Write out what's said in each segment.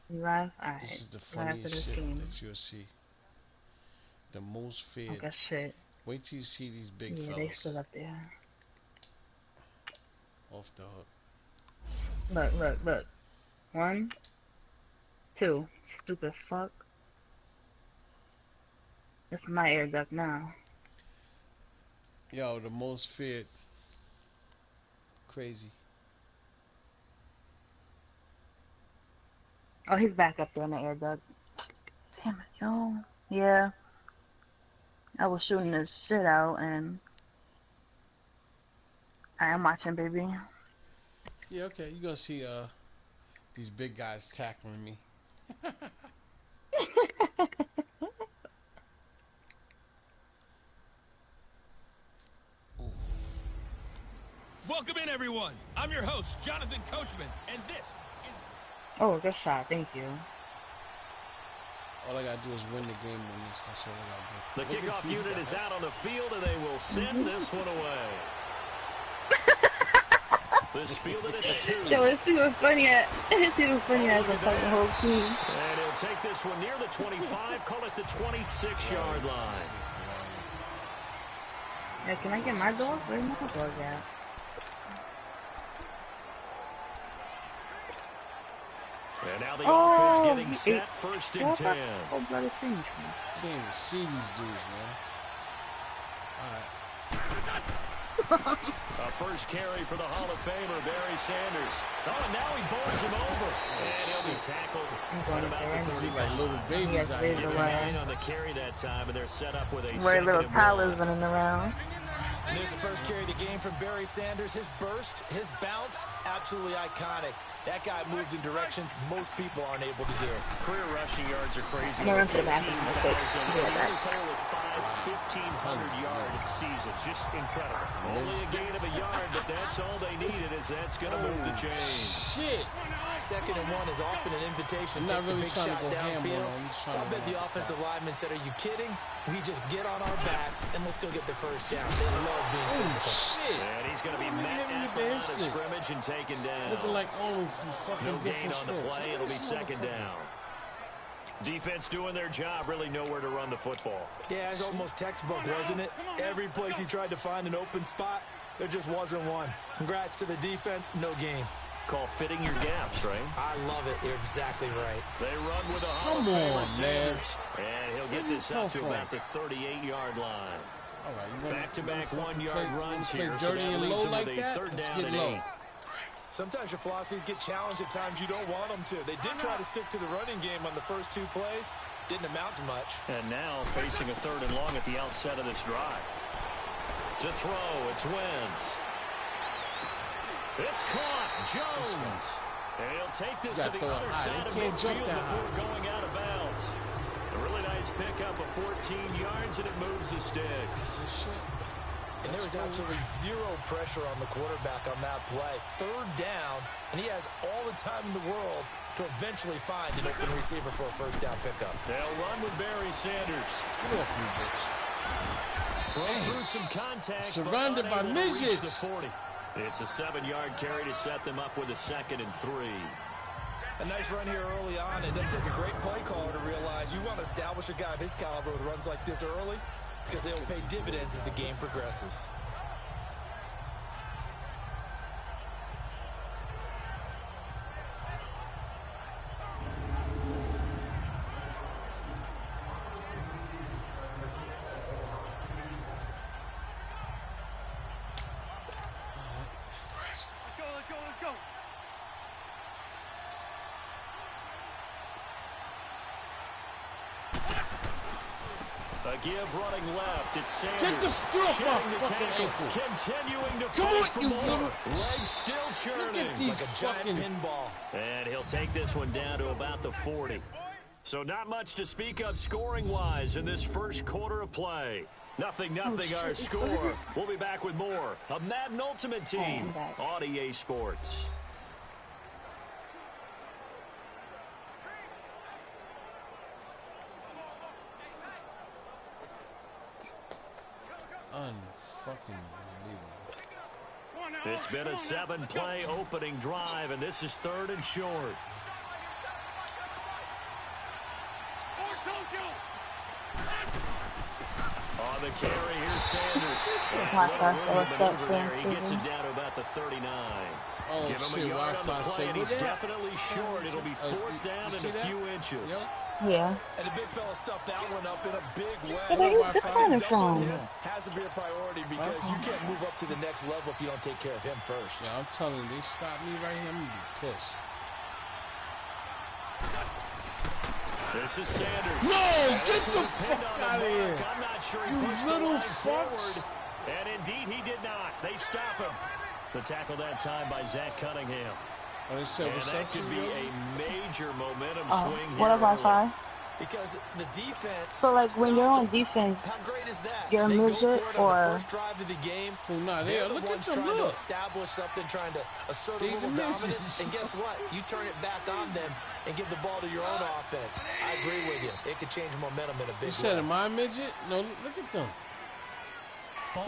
You live? This Alright. is the Right after funniest this shit game. that you'll see. The most I feared. guess shit. Wait till you see these big Yeah, they fellas still up there. off the hook. Look, look, look. One, two. Stupid fuck. That's my air duct now. Yo, the most feared. Crazy. Oh, he's back up there in the air duct. Damn it, yo. Yeah. I was shooting this shit out and I am watching, baby. Yeah, okay. You gonna see these big guys tackling me. Ooh. Welcome in, everyone. I'm your host, Jonathan Coachman, and this is... Oh, good shot. Thank you. All I gotta do is win the game on this. That's all I The gotta do. kickoff unit is out on the field, and they will send this one away. This fielded at the 2. Yo, it's even funny it's even funny as a fucking whole team. And he'll take this one near the 25, call it the 26-yard line. Yeah, can I get my dog? Where's my dog at? And now the offense getting set, first and 10. Oh, bloody thing. Can't even see these dudes, man. Alright. A first carry for the Hall of Famer, Barry Sanders. Oh, and now he bowls him over. And he'll be tackled at about the 35. Like little babies out here. On the carry that time, and they're set up with a Where little Tyler's one. running around. And there's the first carry of the game from Barry Sanders. His burst, his bounce, absolutely iconic. That guy moves in directions most people aren't able to do. Career rushing yards are crazy. I'm going to the bathroom real quick. Player with 1,500-yard seasons. Just incredible. Only a gain of a yard, but that's all they needed, as that's going to move the chains. Shit! 2nd and 1 is often an invitation to take the big shot downfield. I bet the offensive lineman said, are you kidding? We just get on our backs and let's go get the first down. They love being physical. Shit! And he's going to be met at the line of scrimmage and taken down. Looking like no gain on the play. It'll be 2nd down. Defense doing their job, really nowhere to run the football. Yeah, it's almost textbook, wasn't it? Every place he tried to find an open spot, there just wasn't one. Congrats to the defense, no gain. Call fitting your gaps, right? I love it. You're exactly right. They run with a Hall of Famer Sanders. And he'll get this out to about the 38-yard line. All right, back-to-back one-yard runs here. So that leaves them with a 3rd down and 8. Sometimes your philosophies get challenged at times you don't want them to. They did try to stick to the running game on the first 2 plays. Didn't amount to much. And now facing a 3rd and long at the outset of this drive. To throw, it's Wentz. It's caught. Jones. And he'll take this to the other side of midfield before going out of bounds. A really nice pickup of 14 yards, and it moves the sticks. And there was absolutely zero pressure on the quarterback on that play. 3rd down, and he has all the time in the world to eventually find an open receiver for a first down pickup. They'll run with Barry Sanders. Run through some contact. Surrounded by midgets. It's a 7-yard carry to set them up with a 2nd and 3. A nice run here early on. It doesn't take a great play caller to realize you want to establish a guy of his caliber with runs like this early because they will pay dividends as the game progresses. Let's go. A give running left. It's Sanders. Get the stuff off the tackle. Continuing to fight for more. Legs still churning. Like a giant pinball. And he'll take this one down to about the 40. So not much to speak of scoring-wise in this first quarter of play. Nothing, our score. We'll be back with more of Madden Ultimate Team on EA Sports. Unfucking believable. It's been a 7-play opening drive, and this is 3rd and short. On the carry, here's Sanders. He gets it down to about the 39. Oh, Give him a yard on the play, and he's definitely short. It'll be fourth down and a few inches. Yeah. And the big fella stuffed that one up in a big way. Where are you coming from? Has to be a priority because you can't move up to the next level if you don't take care of him first. Yeah, I'm telling you, they stop me right here, I'm gonna be pissed. This is Sanders. No, get the fuck out of here. I'm not sure he You pushed the little line fucks. forward. And indeed, he did not. They stop him. The tackle that time by Zach Cunningham. And that could be a major momentum swing here. What about five? Because the defense. So like when you're on defense, how great is that? you're a midget or the first drive of the game. Well, nah, they're the look ones at them, trying look. to establish something, trying to assert a little dominance. And guess what? You turn it back on them and give the ball to your own offense. I agree with you. It could change momentum in a big way. You said, am I a midget? No, look at them.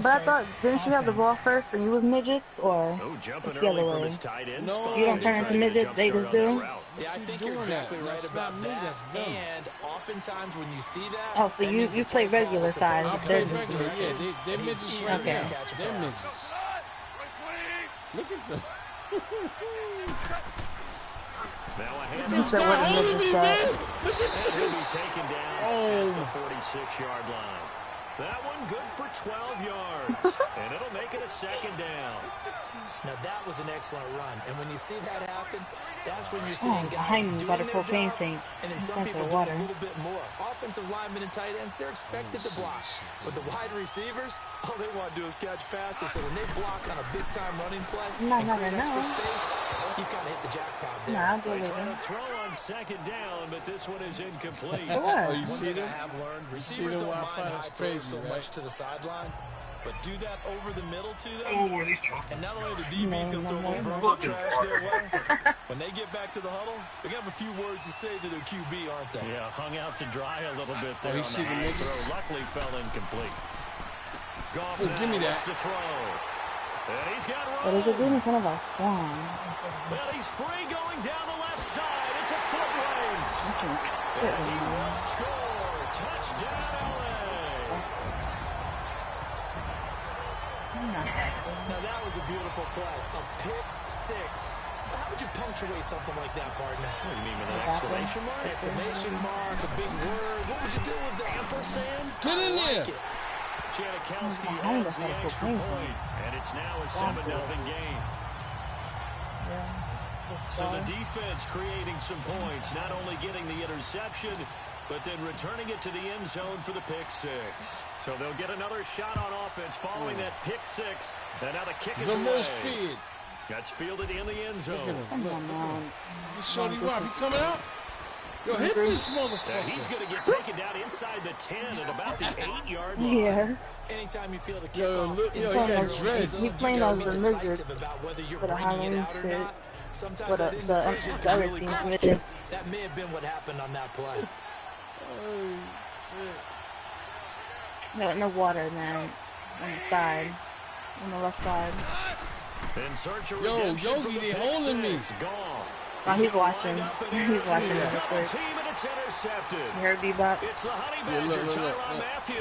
But I thought, didn't you have the ball first and you was midgets, or jumping it's the other early from way? his tight end No, spot. You don't turn into midgets, they just do? Yeah, I think you're exactly right about that. And oftentimes when you see that, Oh, so you play regular size. I play regular, yeah. They're midgets right Okay. now. They're midgets. Look at them. Now a You handoff. said what a midget said. Look at And he'll be this. taken down Oh. at the 46-yard line. That one good for 12 yards. And it'll make it a second down. Now that was an excellent run, and when you see that happen, that's when you're seeing guys behind me doing by the their propane job, tank. and then some That's people the do water. a little bit more. Offensive linemen and tight ends, they're expected to block, but the wide receivers, all they want to do is catch passes. So when they block on a big-time running play and create extra space, you've kind of hit the jackpot there. Nah, I'll do They it. try to throw on second down, but this one is incomplete. For what? Oh, you One see thing I that? have learned, You see receivers the don't Wi-Fi? mind That's high throws crazy, so right? much to the sideline, but do that over the middle to them. And not only are the DBs going to throw a little verbal trash their way, when they get back to the huddle, they're going to have a few words to say to their QB, aren't they? Yeah, hung out to dry a little bit there you on see the the high midgets? throw. Luckily fell incomplete. Goff Oh, now give me that. wants to throw. And he's got What is it room. doing in front of our spawn? Well, he's free going down the left side. It's a foot race. And he will score. Touchdown, LA. Now, that was a beautiful play. A pick six. How would you punctuate something like that, partner? What do you mean with an exclamation mark? Exclamation mark, a big word. What would you do with that? Ampersand? Get in there. Like it. Janikowski Behind adds us the on the extra propane point, and it's now a 7-0 game. So the defense creating some points, not only getting the interception, but then returning it to the end zone for the pick six. So they'll get another shot on offense following that pick six, and now the kick is The away. most feared. That's fielded in the end Look at zone. him. Look, look at him. Shorty Wop, he coming out? Yo, hit this motherfucker. He's going to get taken down inside the 10 at about the 8-yard line. Yeah. Anytime you feel the Yo, kickoff, look, yo, he inside got your own dreads. zone, He you playing gotta as be a midget decisive about whether you're for the bringing it Halloween out or shit. not. Sometimes For that the indecision other can really team's cost you. midget. That may have been what happened on that play. No water, man. On the side. On the left side. In search of Yo, redemption Yogi, from the they pick holding me. six. Goff. Oh, he's watching. He's watching Yeah. real Double quick. team, and it's intercepted. You heard Bebop? It's the Honey Yeah, Badger, look. Tyrann Mathieu.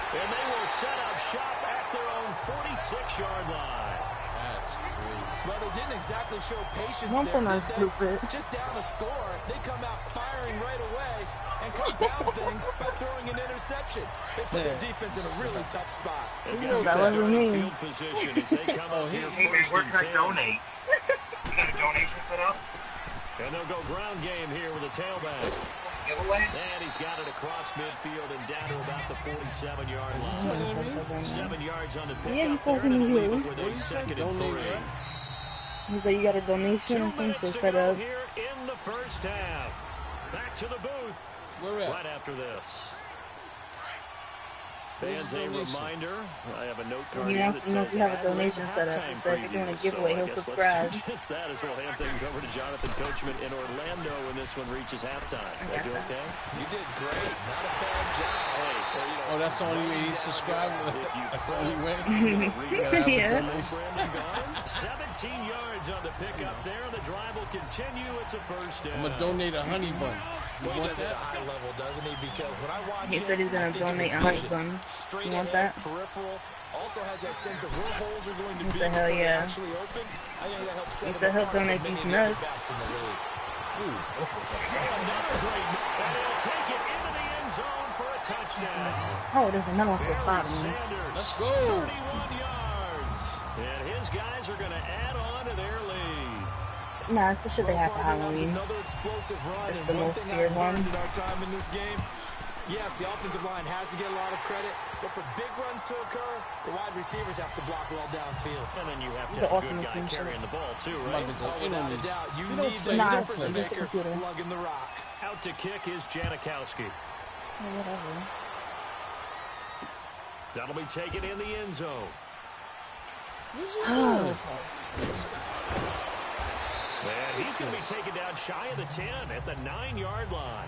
And they will set up shop at their own 46-yard line. That's crazy. Well, they didn't exactly show patience Don't there, put no did they? stupid. Just down a score, they come out firing right away and cut down things by throwing an interception. They put their defense in a really tough spot. They've know got that good wasn't starting me. field position as they come up here Hey man, first where and can I 10. donate? You got a donation set up? And they'll go ground game here with a tailback. Giveaway? And he's got it across midfield and down to about the 47-yard Is he line. talking to me? 7 yards on the pickup Yeah, he's there, talking and to it'll leave you. it with What a he said? second and Donate, 3. right? He's like, you got a 2 donation or minutes something to set go up. here in the first half. Back to the booth Where at? right after this. Where's Fans, the a donation? reminder, I have a note card He here wants that to know says if you have a ad-lib donation set up. halftime He said if you're doing a preview. giveaway, So I he'll guess subscribe. let's do just that as we'll hand things over to Jonathan Coachman in Orlando when this one reaches halftime. That do okay? You did great. Not a bad job. Hey, Oh, that's the only way he subscribed? That's the only way? Yeah. Brandon gone. 17 yards on the pickup there, and the drive will continue. It's a first down. I'm going to donate a honey bun. Well, he does it at a high level, doesn't he? Because when I watch he said he's going to donate 100 guns. You want that? Peripheral, also has that sense of where holes are going to be before they actually open. I think that helps set him he'll apart donate from these many of the nuts. backs in the league. Another great, and he'll take it into the end zone for a touchdown. Oh, there's another one for the Barry bottom. Sanders, Let's go. 31 yards. And his guys are going to add on to their lead. Nah, it's the shit they have for That's Halloween. another explosive run, It's and the one most thing feared I've learned one. in our time in this game, yes, the offensive line has to get a lot of credit, but for big runs to occur, the wide receivers have to block well downfield. And then you have to The have a good ultimate guy team carrying the ball, too, About right? to go Oh, in without on a these. doubt, you You don't need play, the Nah, difference it's the maker computer. lugging the rock. Out to kick is Janikowski. Oh, whatever. That'll be taken in the end zone. Oh. And he's going to be taken down shy of the 10 at the 9-yard line.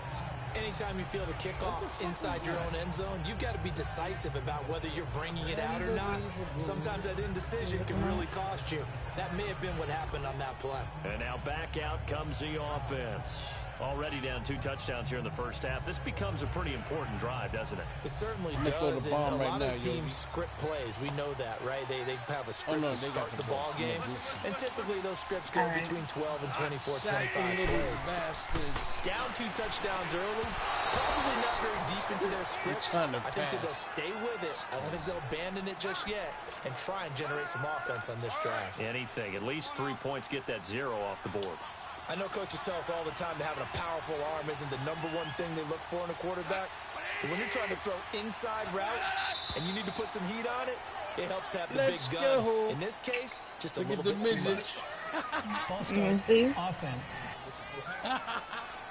Anytime you feel the kickoff inside your own end zone, you've got to be decisive about whether you're bringing it out or not. Sometimes that indecision can really cost you. That may have been what happened on that play. And now back out comes the offense. Already down 2 touchdowns here in the first half. This becomes a pretty important drive, doesn't it? It certainly I'm gonna throw does, the and bomb a right lot now, of teams Yogi. script plays. We know that, right? They have a script no, to they start got the the ball ball. game, Yeah, and typically those scripts go Alright. between 12 and 24, Sack 25 little plays. bastards. Down 2 touchdowns early, probably not very deep into their script. trying to I think that they'll pass. stay with it. I don't think they'll abandon it just yet and try and generate some offense on this drive. Anything. At least 3 points, get that 0 off the board. I know coaches tell us all the time that having a powerful arm isn't the #1 thing they look for in a quarterback. But when you're trying to throw inside routes and you need to put some heat on it, it helps have the Let's big gun. go. In this case, just a Look little at bit the too midgets. much. False You start see? offense.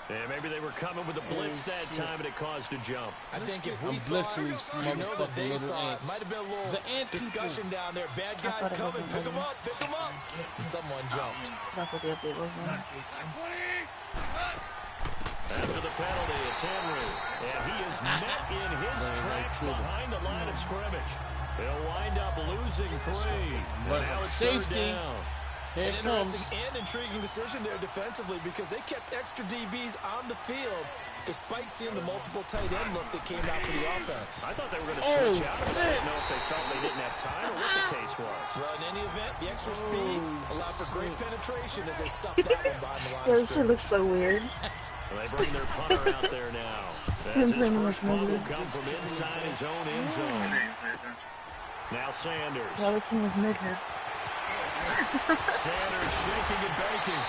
Yeah, maybe they were coming with a blitz that time and it caused a jump. I think if I'm we saw blessing it, these you know that motherfucking they little saw it. ants. Might have been a little The ant discussion people. down there. Bad I guys thought it coming. was Pick them moving. up. Pick them up. And someone jumped. That's what the update was. After the penalty, it's Henry. And he is met in his tracks behind the line of scrimmage. They'll wind up losing 3. But And now it's safety. 3rd down. Here An it comes. interesting and intriguing decision there defensively because they kept extra DBs on the field despite seeing the multiple tight end look that came out for the offense. I thought they were going to switch out. I didn't know if they felt they didn't have time or what the case was. Well, in any event, the extra speed allowed for great penetration as they stuffed that one behind the line Yeah, of this shit scrimmage. looks so weird. And they bring their punter out there now. As his first punt will come from inside his own end zone. Now Sanders. The other team is Midgets. Sanders shaking and baking.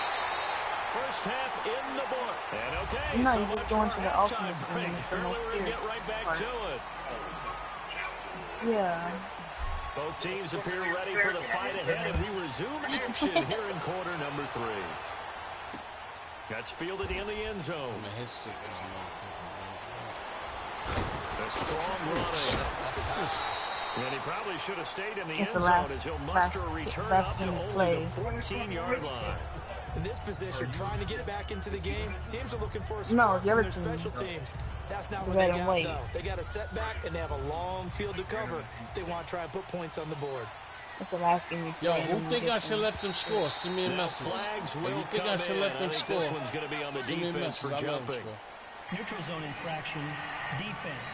First half in the book. And okay, No, so you're much just for going a to the halftime ultimate break. team, the Earlier most we get serious right back part. to it. Yeah. Both teams appear ready for the fight ahead, and we resume action here in quarter number 3. That's fielded in the end zone. My head stick is A strong running. And he probably should have stayed in the It's end the zone last- as he'll last- muster a return last up to game only play. the 14-yard line. In this position, trying to get back into the game, teams are looking for a No, spark the from other their team. special teams. That's not The what they red and got, white. though. They got a setback, and they have a long field to cover if they want to try and put points on the board. That's the last game you Yo, play. who think I should let them score? Send me a Now message. flags If will you think come I should in. let them I think score? this one's going to be on the Send me a defense for message. I'll let them jumping. score. Neutral zone infraction. Defense.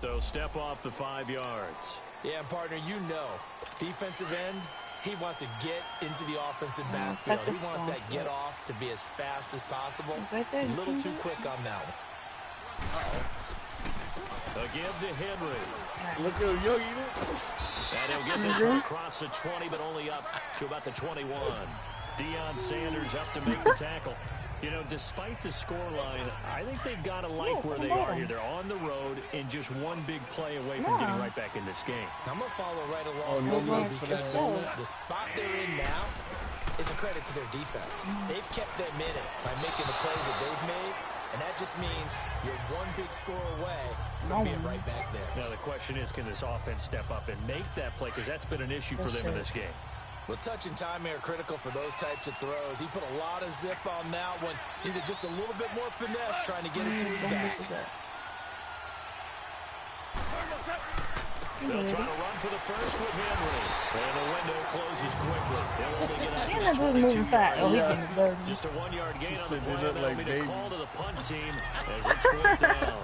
So step off the 5 yards. Yeah, and partner, you know, defensive end, he wants to get into the offensive backfield. He wants that get off to be as fast as possible. It's right there, A you little see too that? quick on that one. A give to Henry. Look at Yogi. And he'll get this one across the 20, but only up to about the 21. Deion Sanders up to make the tackle. You know, despite the scoreline, I think they've got to like where they are here. They're on the road and just one big play away from getting right back in this game. I'm going to follow right along Oh, no with you need for that, because man. the spot they're in now is a credit to their defense. They've kept them in it by making the plays that they've made, and that just means you're one big score away from being right back there. Now, the question is, can this offense step up and make that play? Because that's been an issue for them in this game. Well, touch and timing are critical for those types of throws. He put a lot of zip on that one. Needed just a little bit more finesse trying to get it to his back. They'll try to run for the first with Henry. And the window closes quickly. They'll only get out to the 22-yard. Just a 1-yard gain on the play. That'll be the call to the punt team as it's 4th down.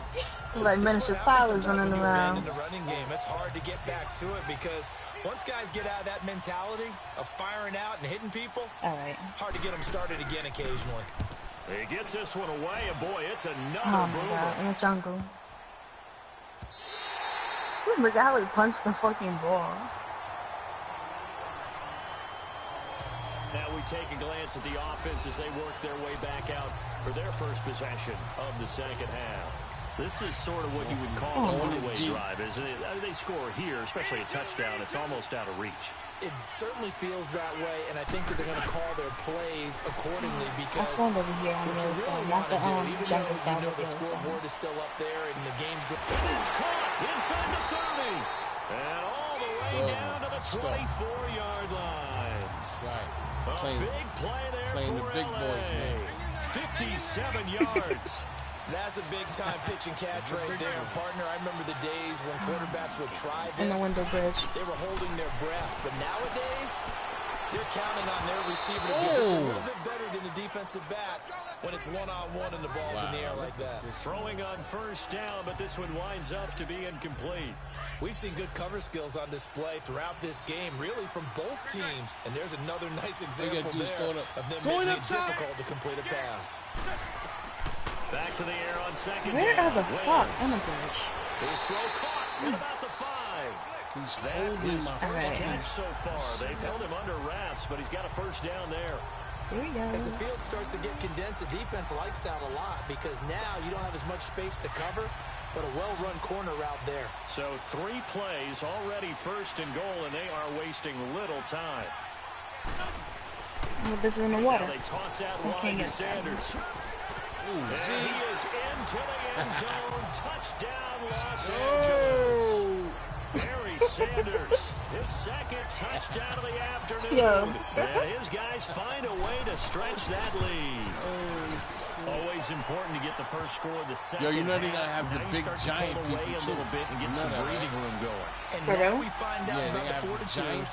Like miniature pilots running around. In the running game, it's hard to get back to it because once guys get out of that mentality of firing out and hitting people, hard to get them started again occasionally. He gets this one away, and boy, it's another Oh my boomer. god, in the jungle. Look at how he punched the fucking ball. Now we take a glance at the offense as they work their way back out for their first possession of the second half. This is sort of what you would call a one-way drive, isn't it? They score here, especially a touchdown. It's almost out of reach. It certainly feels that way, and I think that they're going to call their plays accordingly because what you really want to do, even though you know the scoreboard is still up there and the game's going. And it's caught inside the 30, and all the way down to the 24-yard line. Right. A big play there playing for the big boys now. 57 yards. That's a big-time pitch and catch right there, partner. I remember the days when quarterbacks would try this. In the window bridge. They were holding their breath. But nowadays, they're counting on their receiver to be just a little bit better than the defensive back when it's one-on-one and the ball's in the air like that. Throwing on first down, but this one winds up to be incomplete. We've seen good cover skills on display throughout this game, really from both teams. And there's another nice example there of them making it difficult to complete a pass. Back to the air on second down. Where are the fuck? Oh my gosh. His throw caught at about the 5. That is first catch so far. They've held him under wraps, but he's got a first down there. Here we go. As the field starts to get condensed, the defense likes that a lot because now you don't have as much space to cover, but a well-run corner route there. So 3 plays, already first and goal, and they are wasting little time. This is in the water. Now they toss out wide to Sanders. And he is into the end zone. Touchdown, Los Angeles. Barry Sanders, his second touchdown of the afternoon. And his guys find a way to stretch that lead. Always important to get the first score of the second half. You know they're going to have the big giant away a little bit and get some breathing room going. And now we find out about the fortitude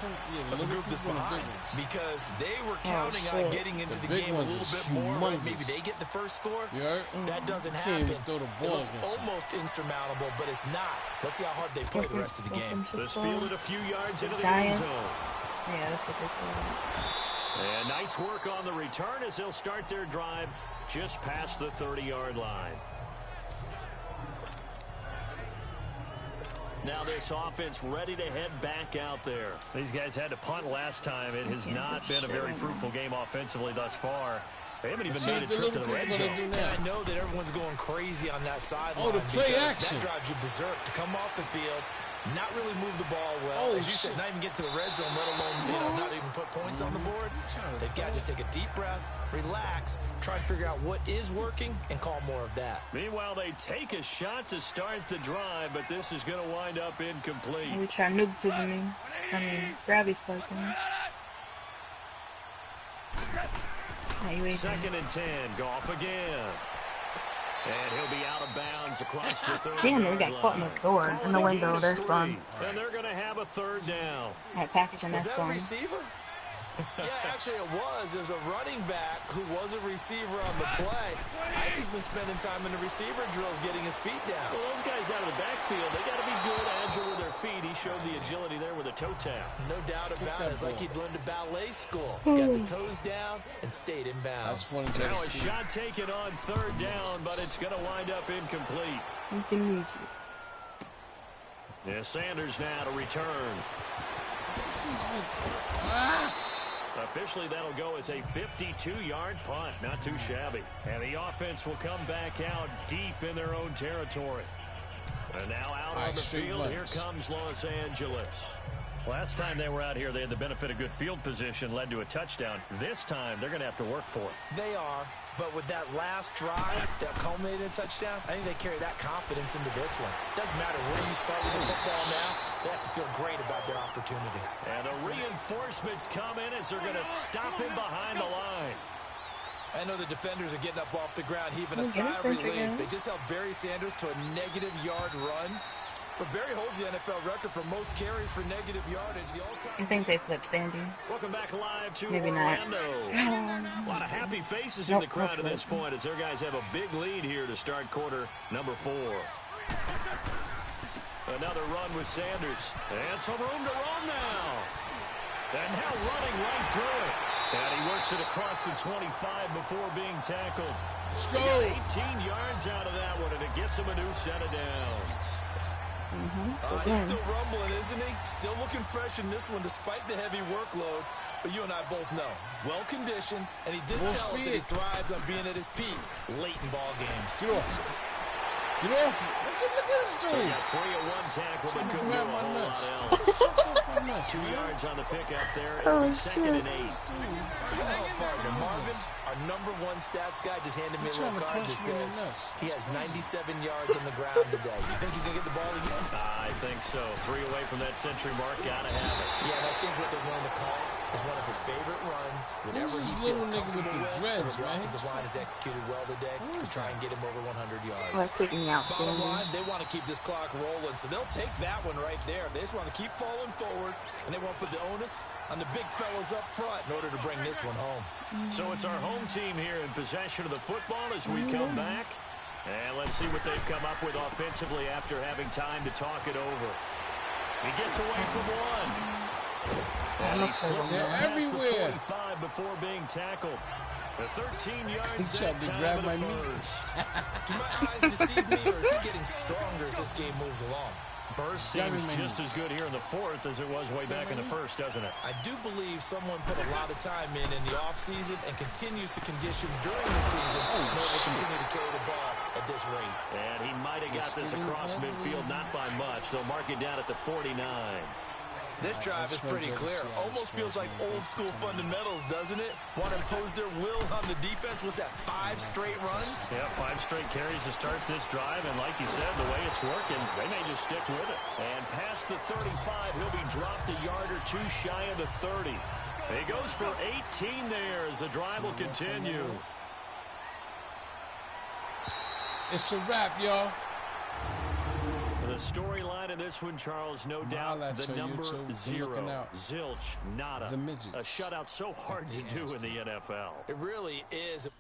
of the group that's behind because they were counting on getting into the game a little bit more. Right? Maybe they get the first score. That doesn't happen. It looks almost insurmountable, but it's not. Let's see how hard they play the rest of the game. This fielded a few yards into the end zone. Yeah, that's a good play. And nice work on the return as they'll start their drive just past the 30-yard line. Now this offense ready to head back out there. These guys had to punt last time. It has not been a very fruitful game offensively thus far. They haven't even made a trip to the red zone. And I know that everyone's going crazy on that sideline play action. That drives you berserk to come off the field, not really move the ball well. As you said, not even get to the red zone, let alone not even put points on the board. They've got to just take a deep breath, relax, try and figure out what is working, and call more of that. Meanwhile, they take a shot to start the drive, but this is going to wind up incomplete. We try noob positioning. Grabby spiking. Second and 10, Goff again. And he'll be out of bounds across the 30. Damn, they got caught in the door, in the window. That's fun. And they're going to have a third down. That package and that's fun. Was that a receiver? Yeah, actually it was. There's a running back who was a receiver on the play. I think he's been spending time in the receiver drills getting his feet down. Well, those guys out of the backfield, they got to be good, agile with their feet. He showed the agility there with a toe tap. No doubt about it. It's like he'd learned to ballet school. Got the toes down and stayed in bounds. Now a shot taken on third down, but it's going to wind up incomplete. Yeah, Sanders now to return. Officially, that'll go as a 52-yard punt. Not too shabby. And the offense will come back out deep in their own territory. And now out on the field, here comes Los Angeles. Last time they were out here, they had the benefit of good field position, led to a touchdown. This time, they're going to have to work for it. They are. But with that last drive that culminated in a touchdown, I think they carry that confidence into this one. Doesn't matter where you start with the football now. They have to feel great about their opportunity. And the reinforcements come in as they're going to stop him behind the line. I know the defenders are getting up off the ground, heaving a sigh of relief. They just held Barry Sanders to a -yard run. But Barry holds the NFL record for most carries for negative yardage. The all-time. I think they flipped Sandy. Welcome back live to Maybe Orlando. not. A lot of happy faces in the crowd at this point as their guys have a big lead here to start quarter number 4. Another run with Sanders. And some room to run now. And now running right through it. And he works it across the 25 before being tackled. Let's He go. got 18 yards out of that one, and it gets him a new set of downs. He's still rumbling, isn't he? Still looking fresh in this one despite the heavy workload. But you and I both know, well-conditioned, and he did tell us that he thrives on being at his peak late in ball games. Get off. Get off. Look at this So dude. he got 3 of 1 tackle, but couldn't do a grab my whole nuts. lot else. 2 yards on the pickup there. It'll be second and 8. Look at our partner, Marvin, our #1 stats guy, just handed me a little card that says he has 97 yards on the ground today. You think he's going to get the ball again? I think so. 3 away from that century mark. Got to have it. Yeah, and I think what they're going to call is one of his favorite runs. Whenever he feels comfortable with, the offensive line has executed well today to try and get him over 100 yards. Like kicking out. Bottom line, they want to keep this clock rolling, so they'll take that one right there. They just want to keep falling forward, and they want to put the onus on the big fellas up front in order to bring this one home. So it's our home team here in possession of the football as we come back. And let's see what they've come up with offensively after having time to talk it over. He gets away from one. And he slips up past the 45 before being tackled. The 13 yards that time of the first. Do my eyes deceive me, or is he getting stronger as this game moves along? Burst seems just as good here in the 4th as it was way back in the 1st, doesn't it? I do believe someone put a lot of time in the offseason and continues to condition during the season in order to continue to carry the ball at this rate. And he might have got this across midfield, not by much. They'll mark it down at the 49. This drive is pretty clear. Almost feels like old-school fundamentals, doesn't it? Want to impose their will on the defense. Was that 5 straight runs? Yeah, 5 straight carries to start this drive. And like you said, the way it's working, they may just stick with it. And past the 35, he'll be dropped a yard or 2 shy of the 30. He goes for 18 there as the drive will continue. It's a wrap, y'all. The storyline in this one, Charles, no doubt, the number 0. Zilch, nada. The Midgets. A shutout so hard to do in the NFL. It really is.